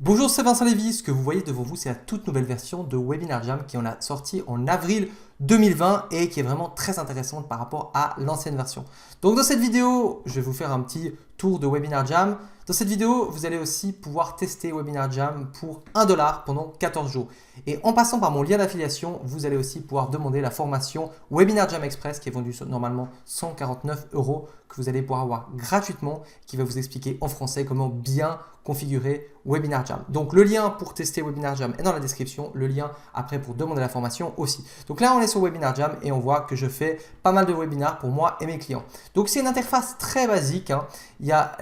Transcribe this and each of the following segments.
Bonjour, c'est Vincent Lévy. Ce que vous voyez devant vous, c'est la toute nouvelle version de Webinar Jam qui en a sorti en avril 2020 et qui est vraiment très intéressante par rapport à l'ancienne version. Donc dans cette vidéo, je vais vous faire un petit tour de Webinar Jam. Dans cette vidéo, vous allez aussi pouvoir tester Webinar Jam pour 1$ pendant 14 jours. Et en passant par mon lien d'affiliation, vous allez aussi pouvoir demander la formation Webinar Jam Express qui est vendue normalement 149 € que vous allez pouvoir avoir gratuitement, qui va vous expliquer en français comment bien configurer Webinar Jam. Donc le lien pour tester Webinar Jam est dans la description, le lien après pour demander la formation aussi. Donc là on est sur Webinar Jam et on voit que je fais pas mal de webinars pour moi et mes clients. Donc c'est une interface très basique, hein. Il y a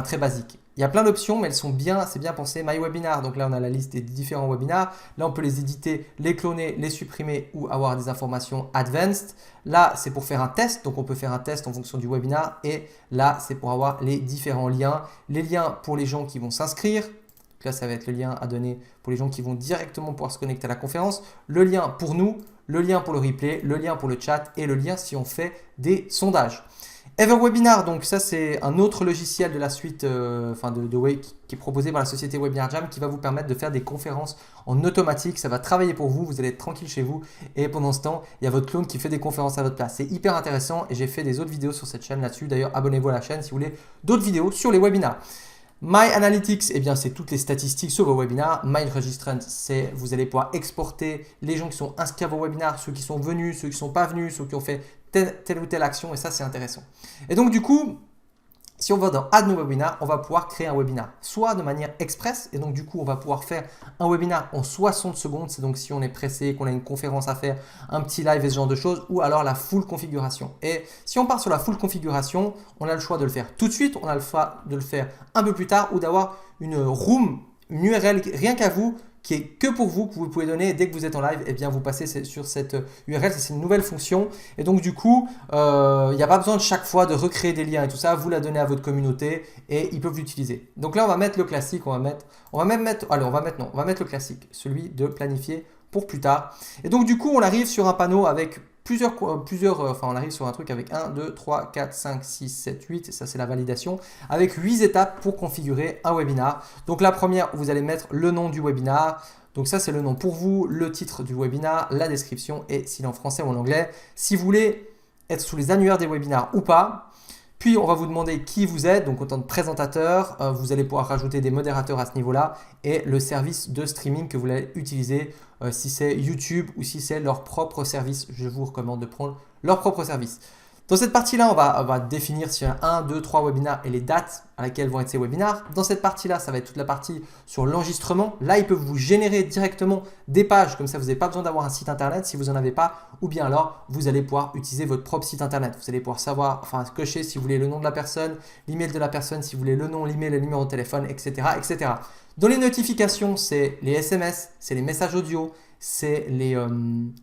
très basique. Il y a plein d'options, mais elles sont bien, c'est bien pensé. My Webinar, donc là on a la liste des différents webinars. Là on peut les éditer, les cloner, les supprimer ou avoir des informations advanced. Là c'est pour faire un test, donc on peut faire un test en fonction du webinar. Et là c'est pour avoir les différents liens. Les liens pour les gens qui vont s'inscrire. Donc là ça va être le lien à donner pour les gens qui vont directement pouvoir se connecter à la conférence. Le lien pour nous, le lien pour le replay, le lien pour le chat et le lien si on fait des sondages. EverWebinar, donc ça c'est un autre logiciel de la suite qui est proposé par la société Webinar Jam qui va vous permettre de faire des conférences en automatique. Ça va travailler pour vous, vous allez être tranquille chez vous et pendant ce temps, il y a votre clone qui fait des conférences à votre place. C'est hyper intéressant et j'ai fait des autres vidéos sur cette chaîne là-dessus. D'ailleurs, abonnez-vous à la chaîne si vous voulez d'autres vidéos sur les webinars. My Analytics, eh bien, c'est toutes les statistiques sur vos webinars. My Registrant, c'est vous allez pouvoir exporter les gens qui sont inscrits à vos webinars, ceux qui sont venus, ceux qui ne sont pas venus, ceux qui ont fait telle ou telle action et ça, c'est intéressant. Et donc, du coup, si on va dans Add New Webinar, on va pouvoir créer un webinar, soit de manière express, et donc du coup, on va pouvoir faire un webinar en 60 secondes, c'est donc si on est pressé, qu'on a une conférence à faire, un petit live et ce genre de choses, ou alors la full configuration. Et si on part sur la full configuration, on a le choix de le faire tout de suite, on a le choix de le faire un peu plus tard, ou d'avoir une room, une URL rien qu'à vous, qui est que pour vous, que vous pouvez donner dès que vous êtes en live, et bien vous passez sur cette URL, c'est une nouvelle fonction. Et donc du coup, il n'y a pas besoin de chaque fois de recréer des liens et tout ça, vous la donnez à votre communauté et ils peuvent l'utiliser. Donc là, on va mettre le classique, on va mettre le classique, celui de planifier pour plus tard. Et donc du coup, on arrive sur un panneau avec on arrive sur un truc avec 1, 2, 3, 4, 5, 6, 7, 8, et ça c'est la validation, avec 8 étapes pour configurer un webinar. Donc la première, vous allez mettre le nom du webinar. Donc ça c'est le nom pour vous, le titre du webinar, la description et s'il est en français ou en anglais. Si vous voulez être sous les annuaires des webinars ou pas. Puis, on va vous demander qui vous êtes, donc en tant que présentateur, vous allez pouvoir rajouter des modérateurs à ce niveau-là et le service de streaming que vous allez utiliser, si c'est YouTube ou si c'est leur propre service. Je vous recommande de prendre leur propre service. Dans cette partie-là, on va définir s'il y a 1, 2, 3 webinars et les dates à laquelle vont être ces webinars. Dans cette partie-là, ça va être toute la partie sur l'enregistrement. Là, ils peuvent vous générer directement des pages, comme ça, vous n'avez pas besoin d'avoir un site internet si vous n'en avez pas. Ou bien alors, vous allez pouvoir utiliser votre propre site internet. Vous allez pouvoir cocher si vous voulez le nom de la personne, l'email de la personne, si vous voulez le nom, l'email, le numéro de téléphone, etc., etc. Dans les notifications, c'est les SMS, c'est les messages audio, c'est les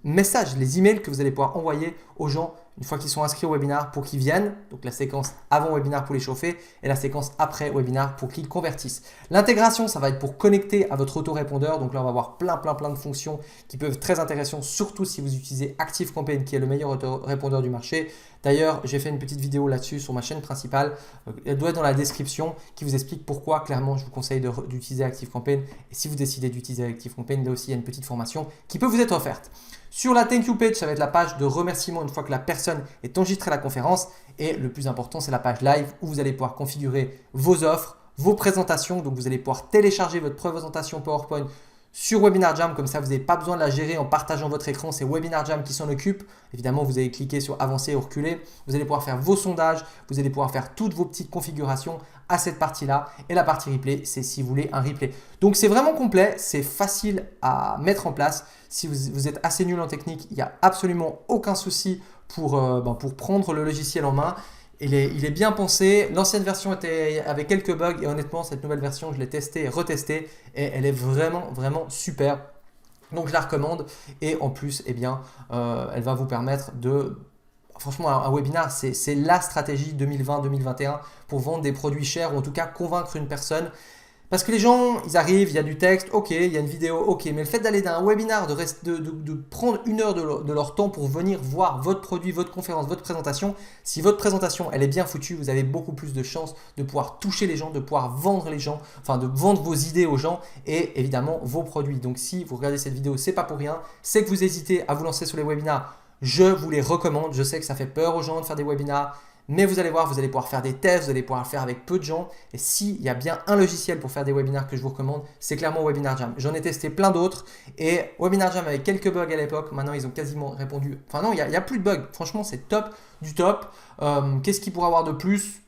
messages, les emails que vous allez pouvoir envoyer aux gens une fois qu'ils sont inscrits au webinar pour qu'ils viennent. Donc la séquence avant webinar pour les chauffer et la séquence après webinar pour qu'ils convertissent. L'intégration, ça va être pour connecter à votre autorépondeur. Donc là, on va avoir plein de fonctions qui peuvent être très intéressantes, surtout si vous utilisez ActiveCampaign qui est le meilleur autorépondeur du marché. D'ailleurs, j'ai fait une petite vidéo là-dessus sur ma chaîne principale. Elle doit être dans la description qui vous explique pourquoi clairement je vous conseille d'utiliser ActiveCampaign. Et si vous décidez d'utiliser ActiveCampaign, là aussi il y a une petite formation qui peut vous être offerte. Sur la Thank You Page, ça va être la page de remerciement une fois que la personne est enregistrée à la conférence. Et le plus important, c'est la page live où vous allez pouvoir configurer vos offres, vos présentations. Donc, vous allez pouvoir télécharger votre présentation PowerPoint sur Webinar Jam. Comme ça, vous n'avez pas besoin de la gérer en partageant votre écran. C'est Webinar Jam qui s'en occupe. Évidemment, vous allez cliquer sur avancer ou reculer. Vous allez pouvoir faire vos sondages. Vous allez pouvoir faire toutes vos petites configurations à cette partie-là. Et la partie replay, c'est si vous voulez un replay. Donc, c'est vraiment complet. C'est facile à mettre en place. Si vous êtes assez nul en technique, il n'y a absolument aucun souci pour prendre le logiciel en main. Il est bien pensé. L'ancienne version avait quelques bugs et honnêtement, cette nouvelle version, je l'ai testée et retestée et elle est vraiment super. Donc, je la recommande et en plus, eh bien, elle va vous permettre de… Franchement, un webinar, c'est la stratégie 2020-2021 pour vendre des produits chers ou en tout cas convaincre une personne. Parce que les gens, ils arrivent, il y a du texte, ok, il y a une vidéo, ok, mais le fait d'aller d'un webinar, de prendre une heure de leur temps pour venir voir votre produit, votre conférence, votre présentation, si votre présentation, elle est bien foutue, vous avez beaucoup plus de chances de pouvoir toucher les gens, de pouvoir vendre les gens, enfin de vendre vos idées aux gens et évidemment vos produits. Donc si vous regardez cette vidéo, c'est pas pour rien, c'est que vous hésitez à vous lancer sur les webinars, je vous les recommande. Je sais que ça fait peur aux gens de faire des webinars, mais vous allez voir, vous allez pouvoir faire des tests, vous allez pouvoir le faire avec peu de gens. Et s'il y a bien un logiciel pour faire des webinars que je vous recommande, c'est clairement Webinar Jam. J'en ai testé plein d'autres et Webinar Jam avait quelques bugs à l'époque. Maintenant, ils ont quasiment répondu. Enfin non, il n'y a plus de bugs. Franchement, c'est top du top. Qu'est-ce qu'il pourrait avoir de plus?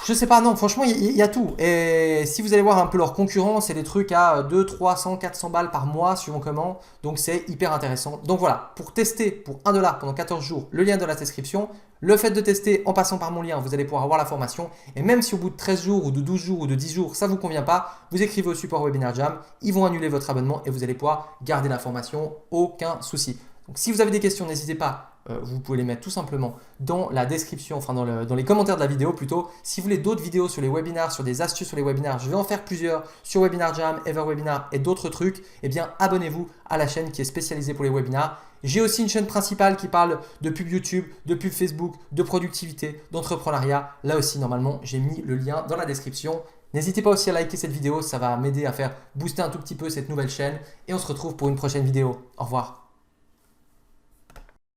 Je sais pas, non, franchement, il y a tout. Et si vous allez voir un peu leurs concurrents, c'est des trucs à 2, 300, 400 balles par mois suivant comment. Donc c'est hyper intéressant. Donc voilà, pour tester pour 1 dollar pendant 14 jours, le lien dans la description. Le fait de tester en passant par mon lien, vous allez pouvoir avoir la formation. Et même si au bout de 13 jours ou de 12 jours ou de 10 jours, ça ne vous convient pas, vous écrivez au support Webinar Jam, ils vont annuler votre abonnement et vous allez pouvoir garder la formation, aucun souci. Donc si vous avez des questions, n'hésitez pas. Vous pouvez les mettre tout simplement dans la description, enfin dans les commentaires de la vidéo plutôt. Si vous voulez d'autres vidéos sur les webinars, sur des astuces sur les webinars, je vais en faire plusieurs sur Webinar Jam, EverWebinar et d'autres trucs. Eh bien, abonnez-vous à la chaîne qui est spécialisée pour les webinars. J'ai aussi une chaîne principale qui parle de pub YouTube, de pub Facebook, de productivité, d'entrepreneuriat. Là aussi, normalement, j'ai mis le lien dans la description. N'hésitez pas aussi à liker cette vidéo, ça va m'aider à faire booster un tout petit peu cette nouvelle chaîne. Et on se retrouve pour une prochaine vidéo. Au revoir.